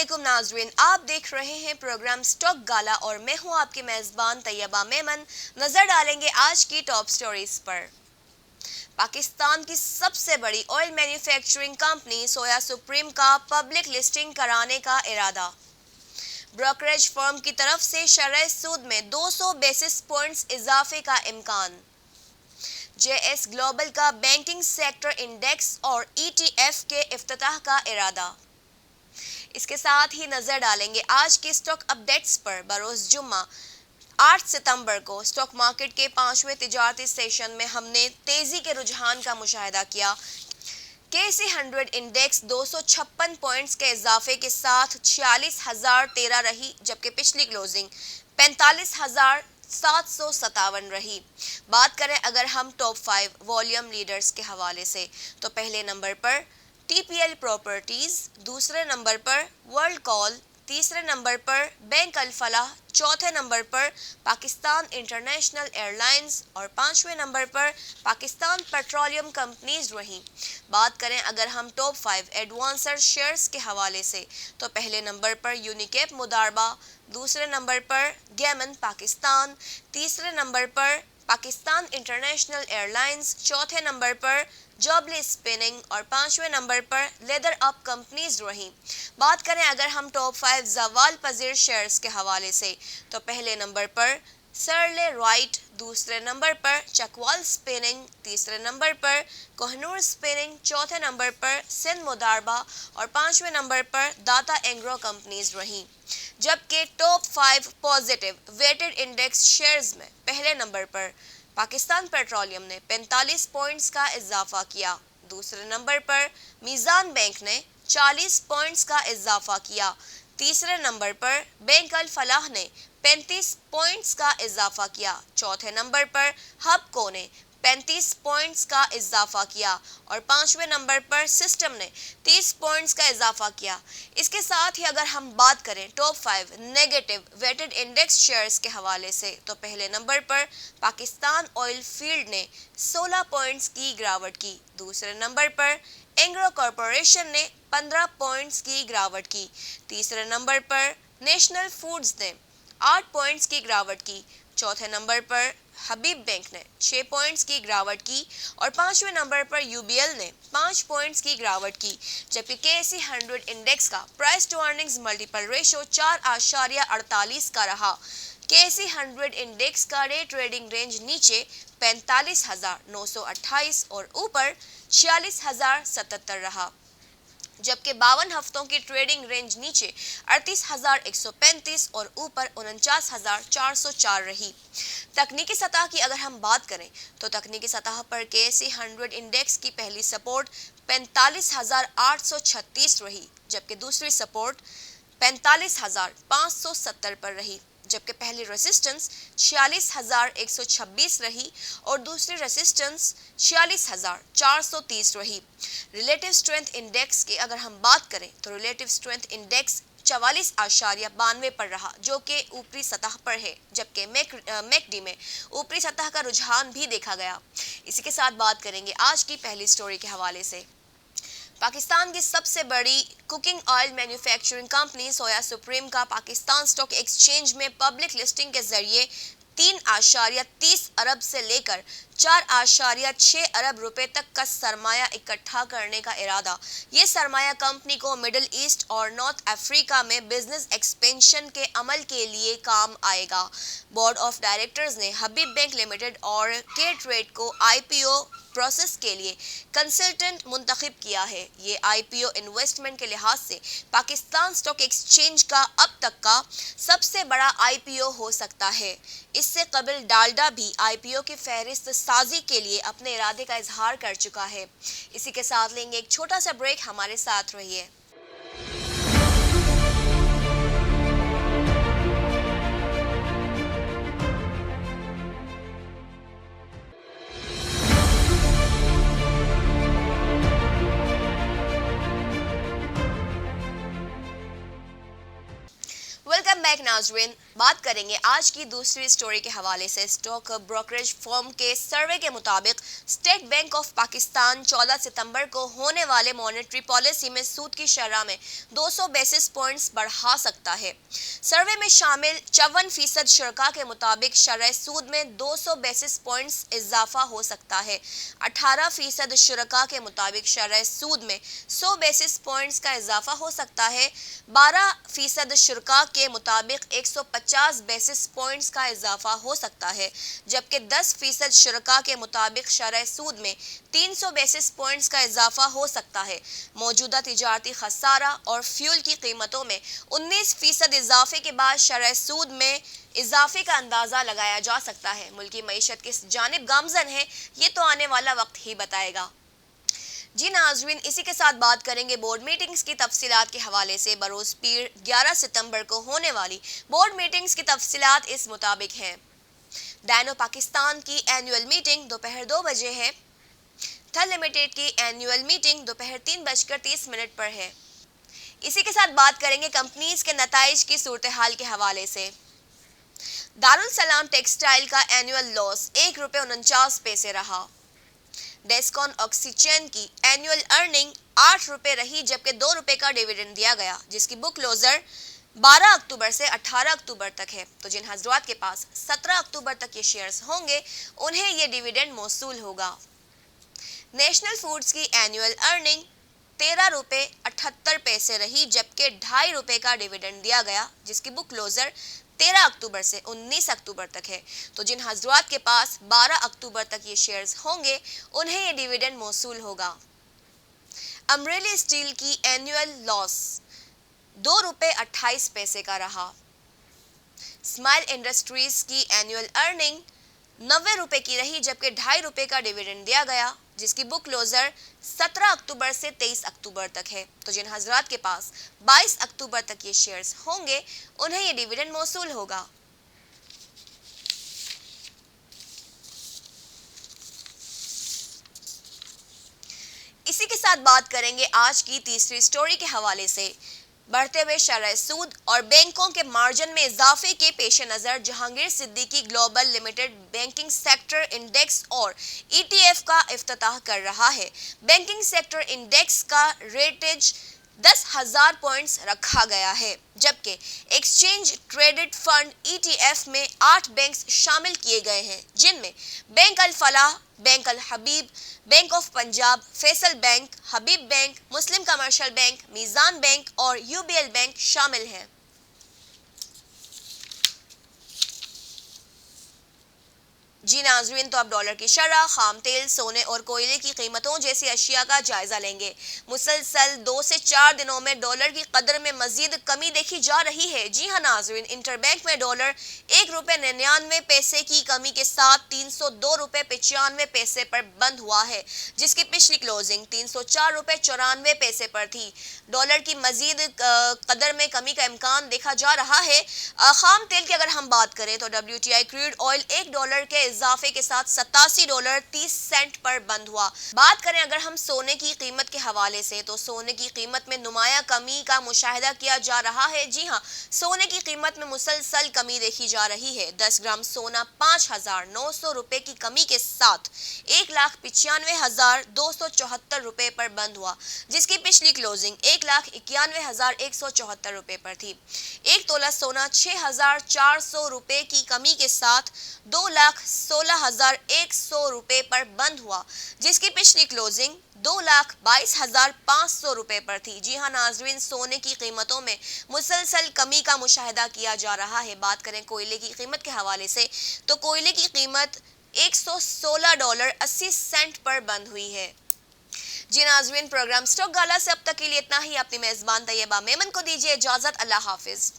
अस्सलामुअलैकुम नाजरीन, आप देख रहे हैं प्रोग्राम स्टॉक गाला और मैं हूं आपकी मेज़बान तैयबा मेमन। नजर डालेंगे आज की टॉप स्टोरीज पर। पाकिस्तान की सबसे बड़ी ऑयल मैन्युफैक्चरिंग कंपनी सोया सुप्रीम का पब्लिक लिस्टिंग कराने का इरादा। ब्रोकरेज फर्म की तरफ से शरह सूद में 200 बेसिस पॉइंट्स इजाफे का इम्कान। जेएस ग्लोबल का बैंकिंग सेक्टर इंडेक्स और ईटीएफ के इफ्तिताह का इरादा। इसके साथ ही नजर डालेंगे आज के स्टॉक अपडेट्स पर। बरोज जुम्मा 8 सितंबर को स्टॉक मार्केट के 5वें तिजारती सेशन में हमने तेजी के रुझान का मुशाहिदा किया। केसी 100 इंडेक्स 256 पॉइंट्स के इजाफे के साथ 46,013 रही, जबकि पिछली क्लोजिंग 45,757 रही। बात करें अगर हम टॉप 5 वॉल्यूम लीडर्स के हवाले से, तो पहले नंबर पर टीपीएल प्रॉपर्टीज, दूसरे नंबर पर वर्ल्ड कॉल, तीसरे नंबर पर बैंक अल फलाह, चौथे नंबर पर पाकिस्तान इंटरनेशनल एयरलाइंस और पांचवें नंबर पर पाकिस्तान पेट्रोलियम कंपनीज रहीं। बात करें अगर हम टॉप 5 एडवांसर शेयर्स के हवाले से, तो पहले नंबर पर यूनिकेप मुदारबा, दूसरे नंबर पर गेमन पाकिस्तान, तीसरे नंबर पर पाकिस्तान इंटरनेशनल एयरलाइंस, चौथे नंबर पर जॉबली स्पिनिंग और पांचवें नंबर पर लेदर अप कंपनीज रहीं। बात करें अगर हम टॉप 5 जवाल पजीर शेयर्स के हवाले से, तो पहले नंबर पर सरले राइट, दूसरे नंबर पर चकवाल स्पिनिंग, तीसरे नंबर पर कोहनूर स्पिनिंग, चौथे नंबर पर सिंध मुदारबा और पांचवें नंबर पर दाता एंग्रो कंपनीज रहीं। जबकि top 5 positive weighted index shares में पहले नंबर पर पाकिस्तान पेट्रोलियम ने 45 पॉइंट्स का इजाफा किया, दूसरे नंबर पर मीज़ान बैंक ने 40 पॉइंट्स का इजाफा किया, तीसरे नंबर पर बैंक अल फलाह ने 35 पॉइंट्स का इजाफा किया, चौथे नंबर पर हबको ने 35 पॉइंट्स का इजाफा किया और पांचवें नंबर पर सिस्टम ने 30 पॉइंट्स का इजाफा किया। इसके साथ ही अगर हम बात करें top 5 negative weighted index shares के हवाले से, तो पहले नंबर पर पाकिस्तान ऑयल फील्ड ने 16 पॉइंट्स की गिरावट की, दूसरे नंबर पर एंग्रो कॉरपोरेशन ने 15 पॉइंट्स की गिरावट की, तीसरे नंबर पर नेशनल फूड्स ने 8 पॉइंट्स की गिरावट की, चौथे नंबर पर हबीब बैंक ने 6 पॉइंट्स की गिरावट की और पांचवें नंबर पर यूबीएल ने 5 पॉइंट्स की गिरावट की। जबकि केसी 100 इंडेक्स का price to earnings multiple ratio 4.48 का रहा। केसी 100 इंडेक्स का डे ट्रेडिंग रेंज नीचे 45,928 और ऊपर 46,077 रहा, जबकि 52 हफ्तों की ट्रेडिंग रेंज नीचे 38,135 और ऊपर 49,404 रही। तकनीकी सतह की अगर हम बात करें, तो तकनीकी सतह पर केसी 100 इंडेक्स की पहली सपोर्ट 45,836 रही, जबकि दूसरी सपोर्ट 45,570 पर रही, जबकि पहली रेसिस्टेंस 46,126 रही और दूसरी रेसिस्टेंस 46,430 रही। रिलेटिव स्ट्रेंथ इंडेक्स की अगर हम बात करें, तो रिलेटिव स्ट्रेंथ इंडेक्स 44.92 पर रहा, जो कि ऊपरी सतह पर है, जबकि मैकडी में ऊपरी सतह का रुझान भी देखा गया। इसी के साथ बात करेंगे आज की पहली स्टोरी के हवाले से। पाकिस्तान की सबसे बड़ी कुकिंग ऑयल मैन्युफैक्चरिंग कंपनी सोया सुप्रीम का पाकिस्तान स्टॉक एक्सचेंज में पब्लिक लिस्टिंग के जरिए 3.30 अरब से लेकर 4.6 अरब रुपए तक का सरमाया इकट्ठा करने का इरादा। ये सरमाया कंपनी को मिडिल ईस्ट और नॉर्थ अफ्रीका में बिजनेस एक्सपेंशन के अमल के लिए काम आएगा। बोर्ड ऑफ डायरेक्टर्स ने हबीब बैंक लिमिटेड और के ट्रेड को आईपीओ प्रोसेस के लिए कंसल्टेंट मुंतखब किया है। ये आईपीओ इन्वेस्टमेंट के लिहाज से पाकिस्तान स्टॉक एक्सचेंज का अब तक का सबसे बड़ा आईपीओ हो सकता है। इससे कबल डालडा भी आईपीओ की फहरिस्त साजी के लिए अपने इरादे का इजहार कर चुका है। इसी के साथ लेंगे एक छोटा सा ब्रेक, हमारे साथ रहिए। वेलकम बैक नाजरीन, بات کریں گے آج کی دوسری سٹوری کے حوالے سے۔ اسٹاک بروکریج فرم کے سروے کے مطابق اسٹیٹ بینک آف پاکستان 14 ستمبر کو ہونے والے مانیٹری پالیسی میں سود کی شرح میں 200 بیسس پوائنٹس بڑھا سکتا ہے۔ سروے میں شامل 54% شرکاء کے مطابق شرح سود میں 200 بیسس پوائنٹس اضافہ ہو سکتا ہے۔ 18% شرکاء کے مطابق شرح سود میں 100 بیسس پوائنٹس کا اضافہ ہو سکتا ہے۔ 12% شرکاء کے مطابق 150 بیسس پوائنٹس کا اضافہ ہو سکتا ہے، جبکہ 10% شرکاء کے مطابق شرح سود میں 300 بیسس پوائنٹس کا اضافہ ہو سکتا ہے۔ موجودہ تجارتی خسارہ اور فیول کی قیمتوں میں 19% اضافے کے بعد شرح سود میں اضافے کا اندازہ لگایا جا سکتا ہے۔ ملکی معیشت کس جانب گامزن ہے، یہ تو آنے والا وقت ہی بتائے گا۔ جی ناظرین، اسی کے ساتھ بات کریں گے بورڈ میٹنگز کی تفصیلات کے حوالے سے۔ بروز پیر 11 ستمبر کو ہونے والی بورڈ میٹنگز کی تفصیلات اس مطابق ہیں۔ ڈائنو پاکستان کی اینیول میٹنگ دوپہر 2 بجے ہے۔ تھل لمیٹڈ کی اینیول میٹنگ دوپہر 3:30 پر ہے۔ اسی کے ساتھ بات کریں گے کمپنیز کے نتائج کی صورتحال کے حوالے سے۔ دارالسلام ٹیکسٹائل کا اینیول لاس 1.49 روپے رہا۔ ڈیسکون آکسیجن کی اینیول ارننگ 8 روپے رہی، جبکہ 2 روپے کا ڈیویڈنڈ دیا گیا، جس کی بک کلوزر 12 اکتوبر سے 18 اکتوبر تک ہے۔ تو جن حضرات کے پاس 17 اکتوبر تک یہ شیئرز ہوں گے، انہیں یہ ڈیویڈنڈ موصول ہوگا۔ نیشنل فوڈز کی اینیول ارننگ 13 روپے 78 پیسے رہی، جبکہ 2.5 روپے کا ڈیویڈنڈ دیا گیا، جس کی بک کلوزر 13 اکتوبر سے 19 اکتوبر تک ہے۔ تو جن حضرات کے پاس 12 اکتوبر تک یہ شیئرز ہوں گے، انہیں یہ ڈیویڈنڈ موصول ہوگا۔ امریلی اسٹیل کی اینیول لاس 2 روپے 28 پیسے کا رہا۔ اسمائل انڈسٹریز کی اینیول ارننگ 90 روپے کی رہی، جبکہ 2.5 روپے کا ڈیویڈنڈ دیا گیا، جس کی بک کلوزر 17 اکتوبر سے 23 اکتوبر تک ہے۔ تو جن حضرات کے پاس 22 اکتوبر تک یہ شیئرز ہوں گے، انہیں یہ ڈیویڈنڈ موصول ہوگا۔ اسی کے ساتھ بات کریں گے آج کی تیسری سٹوری کے حوالے سے۔ بڑھتے ہوئے شرح سود اور بینکوں کے مارجن میں اضافے کے پیش نظر Jahangir Siddiqui global limited banking sector index اور ETF کا افتتاح کر رہا ہے۔ بینکنگ سیکٹر انڈیکس کا ریٹج 10,000 پوائنٹس رکھا گیا ہے، جبکہ ایکسچینج ٹریڈڈ فنڈ ETF میں 8 بینکس شامل کیے گئے ہیں، جن میں بینک الفلاح، بینک الحبیب، bank of Punjab, Faisal bank, Habib bank, Muslim commercial bank, میزان بینک اور UBL بینک شامل ہیں۔ جی ناظرین، تو اب ڈالر کی شرح، خام تیل، سونے اور کوئلے کی قیمتوں جیسی اشیاء کا جائزہ لیں گے۔ مسلسل 2 سے 4 دنوں میں ڈالر کی قدر میں مزید کمی دیکھی جا رہی ہے۔ جی ہاں ناظرین، انٹر بینک میں ڈالر 1 روپے 99 پیسے کی کمی کے ساتھ 302 روپے 95 پیسے پر بند ہوا ہے، جس کی پچھلی کلوزنگ 304 روپے 94 پیسے پر تھی۔ ڈالر کی مزید قدر میں کمی کا امکان دیکھا جا رہا ہے۔ خام تیل کی اگر ہم بات کریں تو WTI کروڈ آئل 1 ڈالر کے اضافے کے ساتھ $87.30 پر بند ہوا۔ بات کریں اگر ہم سونے کی قیمت کے حوالے سے تو سونے کی قیمت میں نمایاں کمی کا مشاہدہ کیا جا رہا ہے۔ جی ہاں، سونے کی قیمت میں مسلسل کمی دیکھی جا رہی ہے۔ 10 گرام سونا 5,900 روپے کی کمی کے ساتھ 1,95,274 روپے پر بند ہوا، جس کی پچھلی کلوزنگ 1,91,174 روپے پر تھی۔ ایک تولہ سونا 6,400 روپے کی کمی کے ساتھ 2,16,100 روپے پر بند ہوا، جس کی پچھلی کلوزنگ 2,22,500 روپے پر تھی۔ جی ہاں ناظرین، سونے کی قیمتوں میں مسلسل کمی کا مشاہدہ کیا جا رہا ہے۔ بات کریں کوئلے کی قیمت کے حوالے سے تو کوئلے کی قیمت $116.80 پر بند ہوئی ہے۔ جی ناظرین، پروگرام سٹاک گالا سے اب تک کے لیے اتنا ہی۔ اپنی میزبان طیبہ میمن کو دیجیے اجازت۔ اللہ حافظ۔